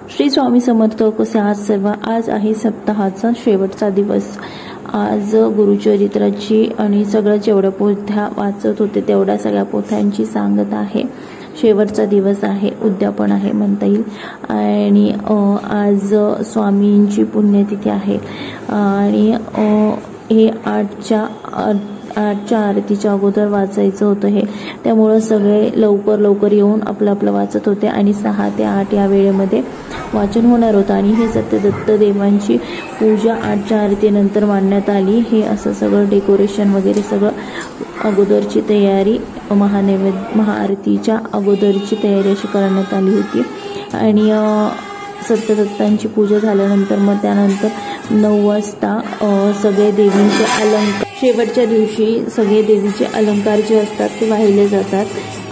श्री स्वामी समर्थ. कसे आहात सर्व? आज आहे सप्ताहाचा शेवटचा दिवस. आज गुरुचरित्राची आणि सगळं जेवढ्या पोथ्या वाचत होते तेवढ्या सगळ्या पोथ्यांची सांगत आहे. शेवटचा दिवस आहे, उद्यापन आहे म्हणता येईल. आणि आज स्वामींची पुण्यतिथी आहे आणि हे 8च्या आरतीच्या अगोदर वाचायचं होतं हे. त्यामुळं सगळे लवकर येऊन आपलं वाचत होते आणि 6 ते 8 या वेळेमध्ये वाचन होणार होतं. आणि हे सत्यदत्त देवांची पूजा 8च्या आरतीनंतर मांडण्यात आली. हे असं सगळं डेकोरेशन वगैरे सगळं अगोदरची तयारी, महाआरतीच्या अगोदरची तयारी अशी करण्यात आली होती. आणि सत्यदत्तांची पूजा झाल्यानंतर मग त्यानंतर 9 वाजता सगळे देवींचे अलंकार, शेवटच्या दिवशी सगळे देवीचे अलंकार जे असतात ते वाहिले जातात.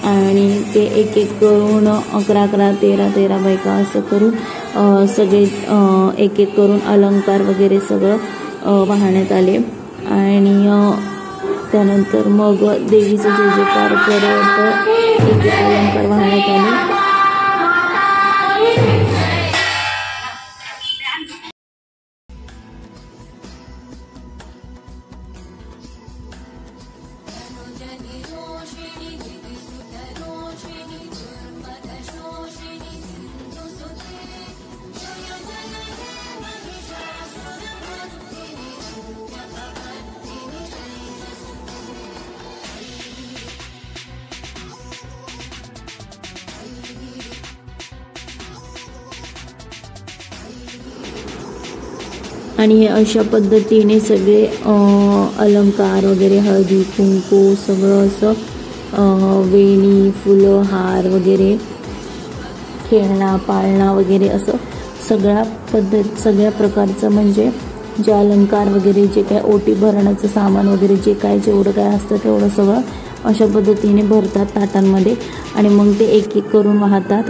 आणि ते एक करून 11 13 बायका असं करून सगळे एक करून अलंकार वगैरे सगळं वाहण्यात आले. आणि त्यानंतर मग देवीचं जे जयकार करत एक अलंकार वाहण्यात आले. आणि हे अशा पद्धतीने सगळे अलंकार वगैरे, हळदी कुंकू सगळं असं वेणी, फुलं, हार वगैरे, खेळणा पाळणा वगैरे असं सगळ्या प्रकारचं म्हणजे जे अलंकार वगैरे, जे काय ओटी भरण्याचं सामान वगैरे, जे काय जेवढं काय असतं तेवढं सगळं अशा पद्धतीने भरतात ताटांमध्ये आणि मग ते एक करून वाहतात.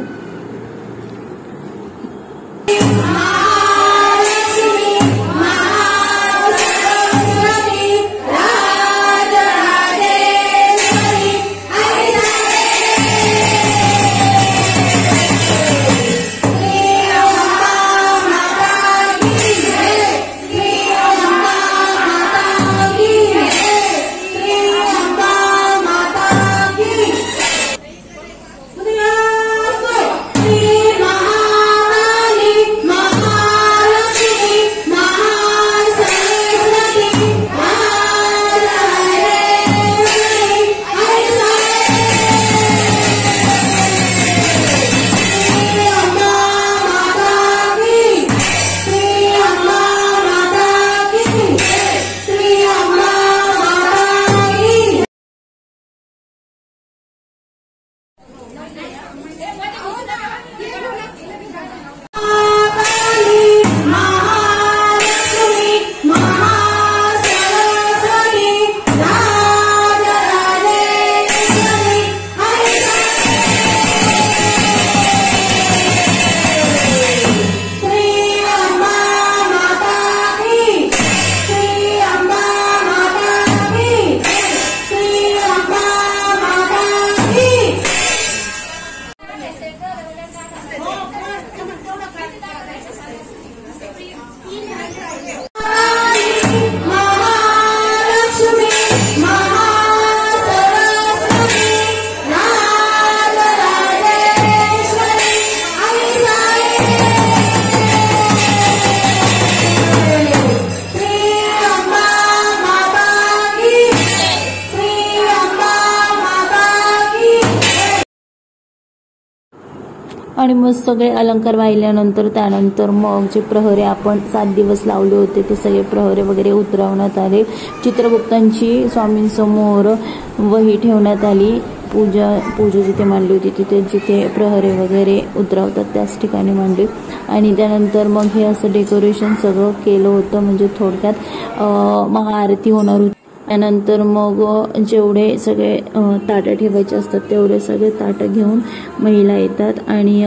आणि मग सगळे अलंकार वाहिल्यानंतर त्यानंतर मग जे प्रहरे आपण 7 दिवस लावले होते ते सगळे प्रहरे वगैरे उतरवण्यात आले. चित्रगुप्तांची स्वामींसमोर वही ठेवण्यात आली. पूजा जिथे मांडली होती तिथे जिथे प्रहरे वगैरे उतरवतात त्याच ठिकाणी मांडली. आणि त्यानंतर मग हे असं डेकोरेशन सगळं केलं होतं. म्हणजे थोडक्यात महाआरती होणार होती. त्यानंतर मग जेवढे सगळे ताटं ठेवायचे असतात तेवढे सगळे ताटं घेऊन महिला येतात आणि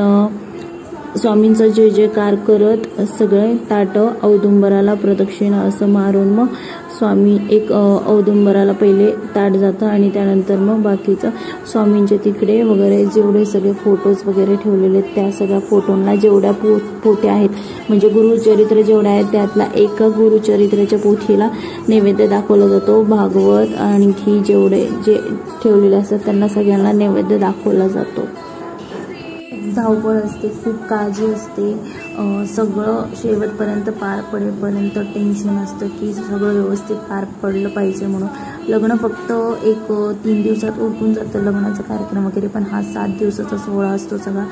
स्वामींचा जय जयकार करत सगळे ताटं औदुंबराला प्रदक्षिणा असं मारून मग स्वामी एक औदुंबराला पहिले ताट जातं आणि त्यानंतर मग बाकीचं स्वामींच्या तिकडे वगैरे जेवढे सगळे फोटोज वगैरे ठेवलेले आहेत त्या सगळ्या फोटोंना जेवढ्या पोथ्या आहेत म्हणजे गुरुचरित्र जेवढ्या आहेत त्यातला एका गुरुचरित्राच्या पोथीला नैवेद्य दाखवला जातो. भागवत आणखी जेवढे जे ठेवलेले असतात त्यांना सगळ्यांना नैवेद्य दाखवला जातो. धावपळ असते, खूप काळजी असते, सगळं शेवटपर्यंत पार पडेपर्यंत टेन्शन असतं की सगळं व्यवस्थित पार पडलं पाहिजे म्हणून. लग्न फक्त एक 3 दिवसात उरकून जातं लग्नाचा कार्यक्रम वगैरे, पण हा 7 दिवसाचा सोहळा असतो सगळा.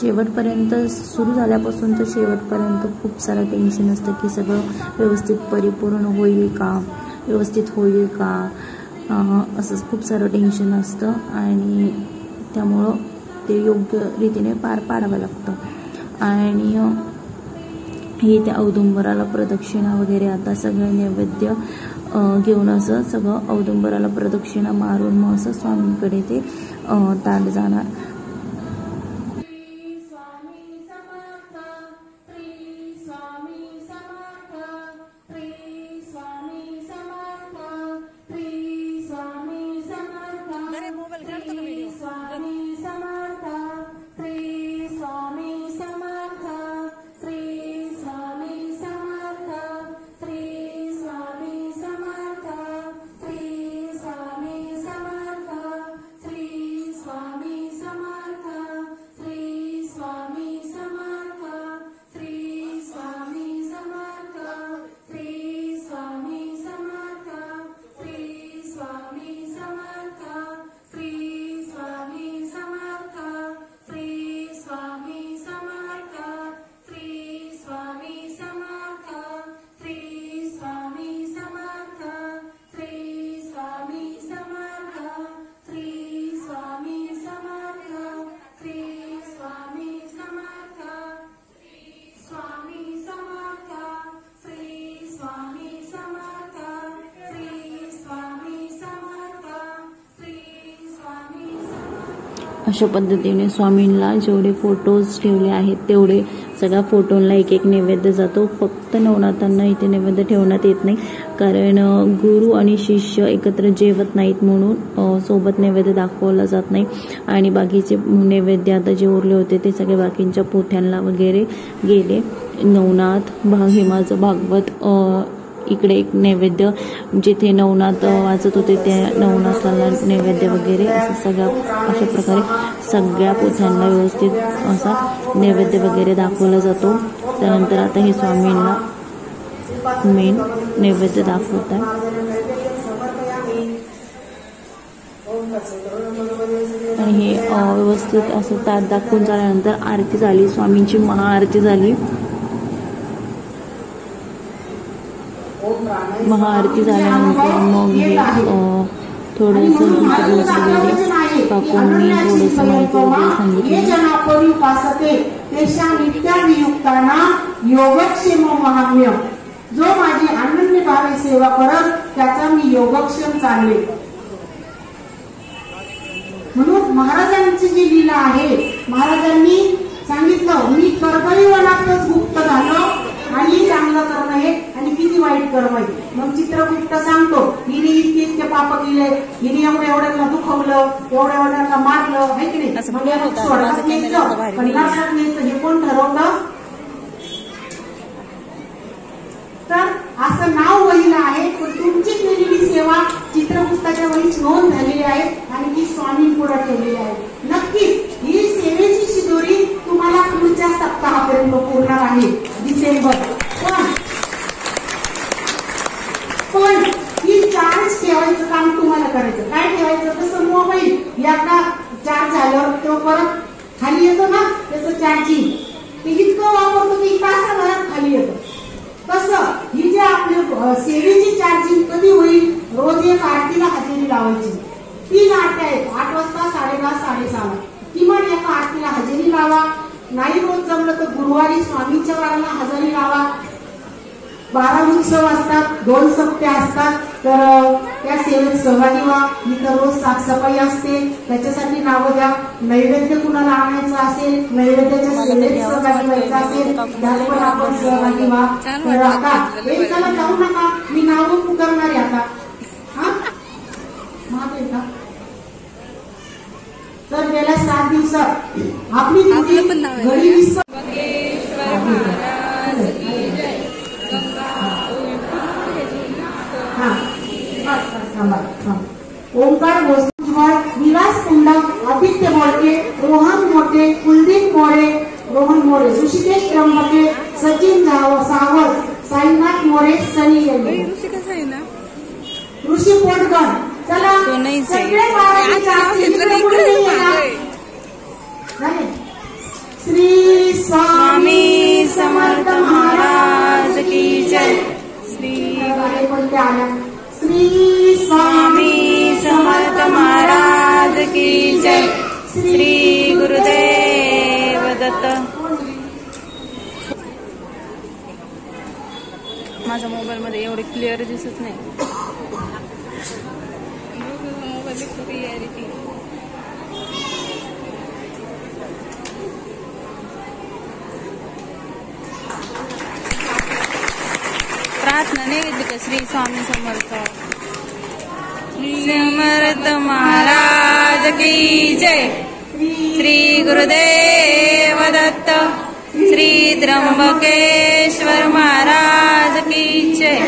शेवटपर्यंत सुरू झाल्यापासून तर शेवटपर्यंत खूप सारं टेन्शन असतं की सगळं व्यवस्थित परिपूर्ण होईल का, व्यवस्थित होईल का, असं खूप सारं टेन्शन असतं आणि त्यामुळं ते योग्य रीतीने पार पाडावं लागतं. आणि हे त्या औदुंबराला प्रदक्षिणा वगैरे आता सगळं नैवेद्य घेऊन असं सगळं औदुंबराला प्रदक्षिणा मारून मग असं स्वामींकडे ते ताट जाणार. अशा पद्धतीने स्वामींना जेवढे फोटोज ठेवले आहेत तेवढे सगळ्या फोटोंना एक एक नैवेद्य जातो. फक्त नवनाथांना इथे नैवेद्य ठेवण्यात येत नाही कारण गुरु आणि शिष्य एकत्र जेवत नाहीत म्हणून सोबत नैवेद्य दाखवला जात नाही. आणि बाकीचे नैवेद्य आता जे उरले होते ते सगळे बाकींच्या पोथ्यांना वगैरे गेले. नवनाथ हिमाचं भागवत इकडे एक नैवेद्य जिथे नवनाथ वाचत होते त्या नवनाथाला नैवेद्य वगैरे असं सगळं अशा प्रकारे सगळ्या पोथ्यांना व्यवस्थित असा नैवेद्य वगैरे दाखवला जातो. त्यानंतर आता हे स्वामींना मेन नैवेद्य दाखवत आहे. आणि हे व्यवस्थित असं ताट दाखवून झाल्यानंतर आरती झाली, स्वामींची महाआरती झाली. महाआरती झाल्यानंतर मग हे थोडंसं गीतगोष वगैरे काकूंनी थोडंसं माहिती वगैरे सांगितली. योगक्षेम महाम्य, जो माझी अनन्य भावे सेवा करत त्याचा मी योगक्षेम चालले. म्हणून महाराजांची जी लीला आहे, महाराजांनी सांगितलं मी कर्दळी वनातच गुप्त झालो आणि चांगलं कर्म आहे आणि किती वाईट कर्म आहे. मग चित्रगुप्त सांगतो हिने इतके इतके पाप केले, हिने एवढ्याला दुखवलं, एवढ्याला मारलं, आहे की नाही. स्वर्गात न्यायचं पण नरकात न्यायचं हे कोण ठरवलं. तर असं नाव वहीला आहे पण तुमची केलेली सेवा चित्रगुप्ताच्या वहीत नोंद झालेली आहे आणि ती स्वामी पुढे ठेवलेली आहे. नक्कीच ही सेवेची शिदोरी तुम्हाला पुढच्या सप्ताहापर्यंत पूर्ण आहे डिसेंबर. पण ही चार्ज ठेवायचं काम तुम्हाला करायचं. काय ठेवायचं, तसं मोबाईल एकदा चार्ज झाल्यावर तो परत खाली येतो ना, त्याचं चार्जिंग ते इतकं वापरतो की तासाभरात खाली येतं. तसं ही जे आपली सेवेची चार्जिंग कधी होईल, रोज एक आरतीला हजेरी लावायची. 3 आरत्या आहेत, 8 वाजता, 10:30, 6:30. किमान एका आरतीला हजेरी लावा. नाही रोज जमलं तर गुरुवारी स्वामींच्या वाराला हजेरी लावा. 12 उत्सव असतात, 2 सप्ते असतात. तर त्या सेवेत सहभागी व्हा. इथं रोज साफसफाई असते, त्याच्यासाठी नावं द्या. नैवेद्य कुणाला आणायचं असेल, नैवेद्याच्या सेवेत सहभागी व्हायचं असेल, त्यात पण आपण सहभागी व्हा. तर आता हे चला जाऊ नका, मी नावं पुकारणार आहे आता. हा माहिती का? तर गेल्या 7 दिवसात आपली घडी विसर ओंकार भोसले, विलास कुंडक, आदित्य मोडके, रोहन मोटे, कुलदीप मोरे, रोहन मोरे, ऋषिकेश त्र्यंबके, सचिन सावंत, साईनाथ मोरे, सनी ऋषी पोटकर. चला सगळे श्री स्वामी समर्थ महाराज की जय. श्री स्वामी समर्थ महाराज की जय. श्री गुरुदेव दत्त. माझ्या मोबाईल मध्ये एवढे क्लिअर दिसत नाही. प्रार्थना नाही घेतली का? श्री स्वामी समर्थ समर्थ महाराज की जय. श्री गुरुदेव दत्त. श्री त्र्यंबकेश्वर महाराज की जय.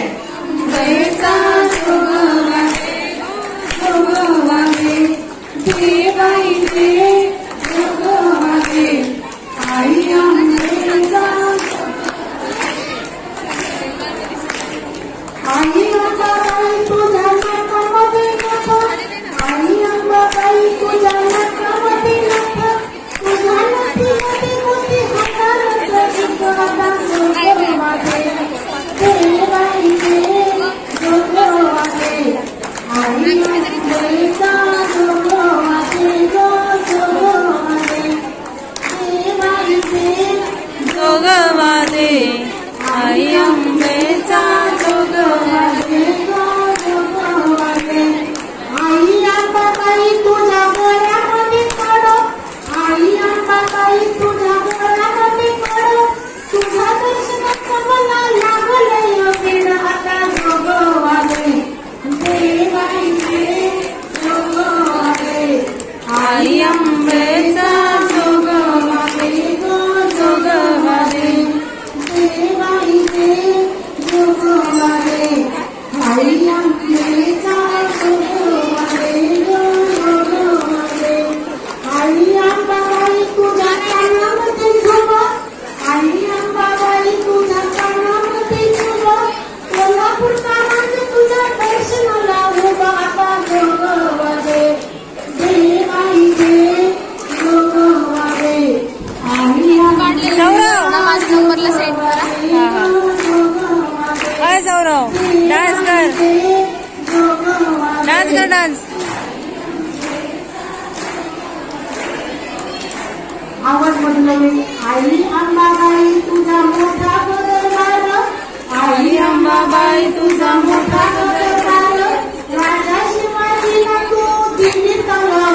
डान्स कर डान्स. आवाज बदलवे. आई अंबाबाई तुझा मोठा दरबार, आई अंबाबाई तुझा मोठा दरबार, राजा शिवाजीला तू दिली तलवार.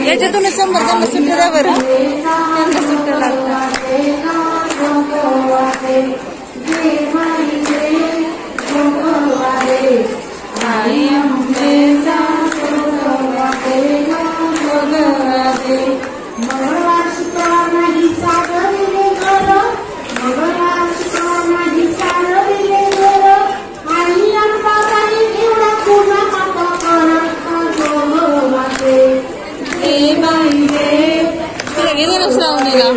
याच्यातूनच 100 त्यांना सुट्टी द्या बरं. त्यांना सुट्टी लागतात. मंगळवार शुक्रवार नाही सागरिले घर, मंगळवार शुक्रवार नाही सागरिले घर, आई अंबाबाई एवढा तुझा माता करत वाटे. हे बाई रे तुला गेले ना श्रावणीला.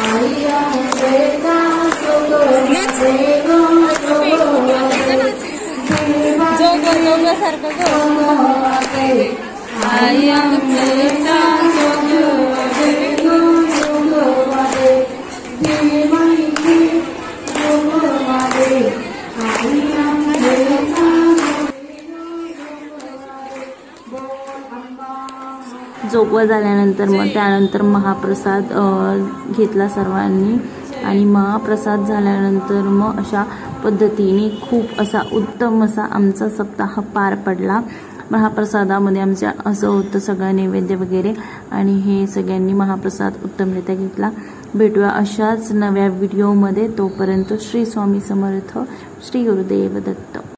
आई अंबेचा सारखं आई अंबेचा जोगवा झाल्यानंतर मग त्यानंतर महाप्रसाद घेतला सर्वांनी आणि महाप्रसाद झाल्यानंतर मग अशा पद्धतीने खूप असा उत्तम असा आमचा सप्ताह पार पडला। महाप्रसादामध्ये आमच्या असं होतं सगळं नैवेद्य वगैरे, आणि हे सगळ्यांनी महाप्रसाद उत्तमरित्या घेतला। भेटूया अशाच नव्या व्हिडिओमध्ये, तोपर्यंत श्री स्वामी समर्थ, श्री गुरुदेव दत्त।